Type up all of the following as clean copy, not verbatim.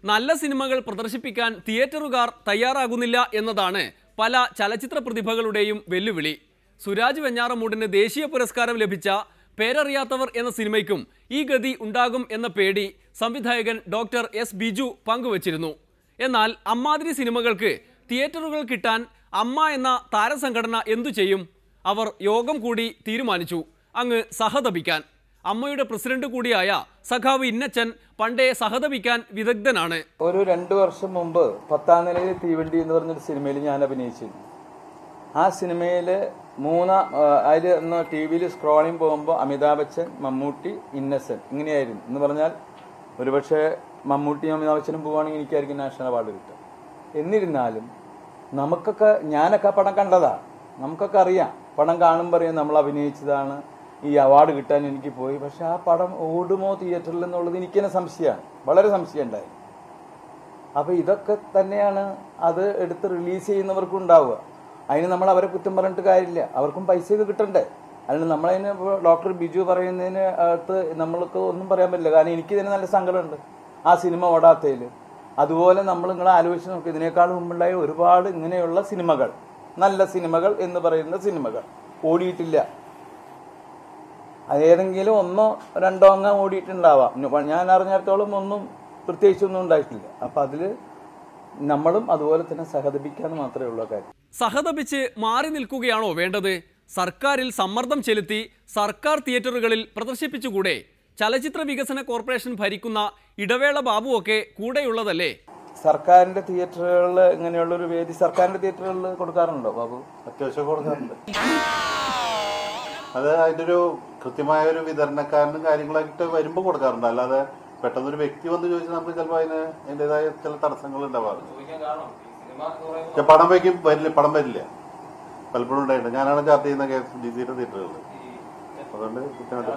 നല്ല സിനിമകൾ പ്രദർശിപ്പിക്കാൻ തിയേറ്ററുകാർ തയ്യാറാകുന്നില്ല എന്നതാണ് പല ചലച്ചിത്ര പ്രതിഭകളുടെയും വെല്ലുവിളി. സുരാജ് വെഞ്ഞാറമൂടിന് ദേശീയ പുരസ്കാരം ലഭിച്ച പേരറിയാത്തവർ എന്ന സിനിമയ്ക്കും ഈ ഗതി ഉണ്ടാകും എന്ന പേടി സംവിധായകൻ ഡോക്ടർ എസ് ബിജു പങ്കുവച്ചിരുന്നു. എന്നാൽ അമ്മാതിരി സിനിമകൾക്ക് തിയേറ്ററുകൾ കിട്ടാൻ അമ്മ എന്ന താരസംഘടന എന്തു ചെയ്യും? അവർ യോഗം കൂടി തീരുമാനിച്ചു അങ്ങ് സഹതപിക്കാൻ. അമ്മയുടെ പ്രസിഡന്റ് കൂടിയായ സഖാവ് ഇന്നച്ചൻ പണ്ടേ സഹതപിക്കാൻ വിദഗ്ധനാണ്. ഒരു 2 വർഷം മുമ്പ് 10ാം നിലയിൽ തീവണ്ടി എന്ന് പറഞ്ഞൊരു സിനിമയിൽ ഞാൻ അഭിനയിച്ചിരുന്നു. ആ സിനിമയിൽ അതിൽ ടി വിയിൽ സ്ക്രോളിംഗ് പോകുമ്പോൾ അമിതാഭ് ബച്ചൻ, മമ്മൂട്ടി, ഇന്നസെൻ ഇങ്ങനെയായിരുന്നു. എന്ന് പറഞ്ഞാൽ ഒരുപക്ഷെ മമ്മൂട്ടിയും അമിതാഭ് ബച്ചനും പോവുകയാണെങ്കിൽ എനിക്കായിരിക്കും നാഷണൽ അവാർഡ് കിട്ടുക. എന്നിരുന്നാലും ഞാനൊക്കെ പടം കണ്ടതാണ്, നമുക്കൊക്കെ അറിയാം. പടം കാണുമ്പോൾ അറിയാം നമ്മൾ അഭിനയിച്ചതാണ്, ഈ അവാർഡ് കിട്ടാൻ എനിക്ക് പോയി. പക്ഷെ ആ പടം ഓടുമോ തിയേറ്ററിൽ എന്നുള്ളത് എനിക്ക് തന്നെ സംശയമാണ്, വളരെ സംശയം ഉണ്ടായി. അപ്പോൾ ഇതൊക്കെ തന്നെയാണ് അത് എടുത്ത് റിലീസ് ചെയ്യുന്നവർക്കും ഉണ്ടാവുക. അതിന് നമ്മൾ അവരെ കുറ്റം പറഞ്ഞിട്ട് കാര്യമില്ല, അവർക്കും പൈസയൊക്കെ കിട്ടണ്ടേ. അതിന് നമ്മളതിന് ഡോക്ടർ ബിജു പറയുന്നതിന് അടുത്ത് നമ്മൾക്ക് ഒന്നും പറയാൻ പറ്റില്ല. കാരണം എനിക്കിതിന് നല്ല സങ്കടമുണ്ട് ആ സിനിമ ഓടാത്തതിൽ. അതുപോലെ നിങ്ങൾ ആലോചിച്ച് നോക്കുക, ഇതിനേക്കാൾ മുമ്പുണ്ടായ ഒരുപാട് ഇങ്ങനെയുള്ള സിനിമകൾ, നല്ല സിനിമകൾ എന്ന് പറയുന്ന സിനിമകൾ ഓടിയിട്ടില്ല. ഏതെങ്കിലും 1 or 2 അങ്ങ് ഓടിയിട്ടുണ്ടാവാം. ഞാൻ അറിഞ്ഞിടത്തോളം പ്രത്യേകിച്ചൊന്നും ഉണ്ടായിട്ടില്ല. അപ്പം അതിൽ നമ്മളും അതുപോലെ തന്നെ സഹതപിക്കാന്ന് മാത്രമേ ഉള്ളൂ കാര്യം. സഹതപിച്ച് മാറി നിൽക്കുകയാണോ വേണ്ടത്? സർക്കാരിൽ സമ്മർദ്ദം ചെലുത്തി സർക്കാർ തിയേറ്ററുകളിൽ പ്രദർശിപ്പിച്ചുകൂടെ? ചലച്ചിത്ര വികസന കോർപ്പറേഷൻ ഭരിക്കുന്ന ഇടവേള ബാബുവൊക്കെ കൂടെയുള്ളതല്ലേ? സർക്കാരിന്റെ തിയേറ്ററുകളിൽ ഇങ്ങനെയുള്ളൊരു വേദി സർക്കാരിന്റെ തിയേറ്ററുകളിൽ കൊടുക്കാറുണ്ടോ ബാബു? അത്യാവശ്യം കൊടുക്കാറുണ്ട്. അത് അതിന്റെ ഒരു കൃത്യമായ ഒരു വിതരണക്കാരനും കാര്യങ്ങളായിട്ട് വരുമ്പോൾ കൊടുക്കാറുണ്ട്. അല്ലാതെ പെട്ടെന്നൊരു വ്യക്തി വന്ന് ചോദിച്ചാൽ നമുക്ക് ചിലപ്പോൾ അതിൻ്റെതായ ചില തടസ്സങ്ങൾ ഉണ്ടാവാറുണ്ട്. പടം വരില്ല പലപ്പോഴും ഉണ്ടായിട്ടുണ്ട്. ഞാനാണ് ചാർട്ട് ചെയ്യുന്ന KSGC തിയേറ്ററുകളിൽ. അതുകൊണ്ട് കൃത്യമായിട്ട്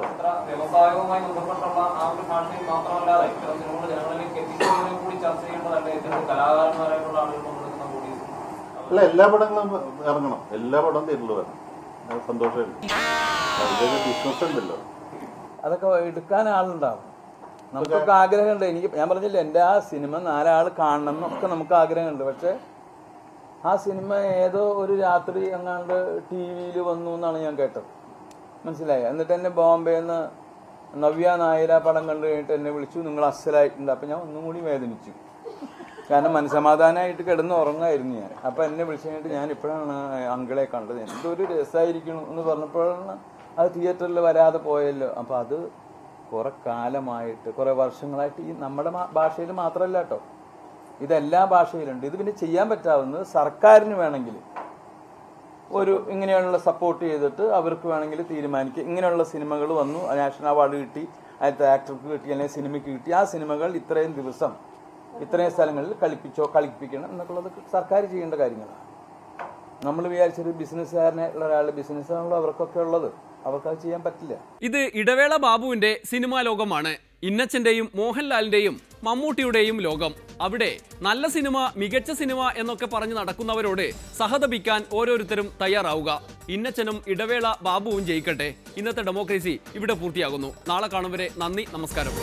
അല്ല, എല്ലാ പടങ്ങളും ഇറങ്ങണം, എല്ലാ പടവും തിയേറ്ററിൽ വരണം. സന്തോഷമായിരുന്നു. ബിസിനസ് ഉണ്ടല്ലോ, അതൊക്കെ എടുക്കാൻ ആളുണ്ടാവും. നമുക്കൊക്കെ ആഗ്രഹമുണ്ട്. ഞാൻ പറഞ്ഞില്ല, എൻ്റെ ആ സിനിമ 4 ആൾ കാണണം എന്നൊക്കെ നമുക്ക് ആഗ്രഹമുണ്ട്. പക്ഷെ ആ സിനിമ ഏതോ ഒരു രാത്രി എങ്ങാണ്ട് TV വന്നു എന്നാണ് ഞാൻ കേട്ടത്, മനസ്സിലായി. എന്നിട്ട് എന്നെ ബോംബെന്ന് നവ്യ നായർ പടം കണ്ടു കഴിഞ്ഞിട്ട് എന്നെ വിളിച്ചു, നിങ്ങൾ അസലായിട്ടുണ്ട്. അപ്പം ഞാൻ ഒന്നും കൂടി വേദനിച്ചു. കാരണം മനസ്സമാധാനമായിട്ട് കിടന്ന് ഉറങ്ങായിരുന്നു ഞാൻ. അപ്പം എന്നെ വിളിച്ചു കഴിഞ്ഞിട്ട് ഞാൻ ഇപ്പോഴാണ് അങ്കിളെ കണ്ടത്, എന്തൊരു രസമായിരിക്കണം എന്ന് പറഞ്ഞപ്പോഴാണ് അത് തിയേറ്ററിൽ വരാതെ പോയല്ലോ. അപ്പം അത് കുറെ കാലമായിട്ട്, കുറെ വർഷങ്ങളായിട്ട് ഈ നമ്മുടെ ഭാഷയിൽ മാത്രമല്ല കേട്ടോ, ഇതെല്ലാ ഭാഷയിലുണ്ട്. ഇത് പിന്നെ ചെയ്യാൻ പറ്റാവുന്നത് സർക്കാരിന് വേണമെങ്കിൽ ഇങ്ങനെയുള്ള സപ്പോർട്ട് ചെയ്തിട്ട് അവർക്ക് വേണമെങ്കിൽ തീരുമാനിക്കുക. ഇങ്ങനെയുള്ള സിനിമകൾ വന്നു, നാഷണൽ അവാർഡ് കിട്ടി, അതിലത്തെ ആക്ടർക്ക് കിട്ടി, അല്ലെങ്കിൽ സിനിമയ്ക്ക് കിട്ടി, ആ സിനിമകൾ ഇത്രയും ദിവസം ഇത്രയും സ്ഥലങ്ങളിൽ കളിപ്പിക്കണം എന്നൊക്കെയുള്ളത് സർക്കാർ ചെയ്യേണ്ട കാര്യങ്ങളാണ്. നമ്മൾ വിചാരിച്ചൊരു ബിസിനസ്സുകാരനായിട്ടുള്ള ഒരാളുടെ ബിസിനസ്സാണല്ലോ അവർക്കൊക്കെ ഉള്ളത്, അവർക്കത് ചെയ്യാൻ പറ്റില്ല. ഇത് ഇടവേള ബാബുവിന്റെ സിനിമാ ലോകമാണ്. ഇന്നച്ചന്റെയും മോഹൻലാലിന്റെയും മമ്മൂട്ടിയുടെയും ലോകം. അവിടെ നല്ല സിനിമ, മികച്ച സിനിമ എന്നൊക്കെ പറഞ്ഞ് നടക്കുന്നവരോട് സഹതപിക്കാൻ ഓരോരുത്തരും തയ്യാറാവുക. ഇന്നച്ചനും ഇടവേള ബാബുവും ജയിക്കട്ടെ. ഇന്നത്തെ ഡെമോക്രസി ഇവിടെ പൂർത്തിയാകുന്നു. നാളെ കാണും വരെ നന്ദി, നമസ്കാരം.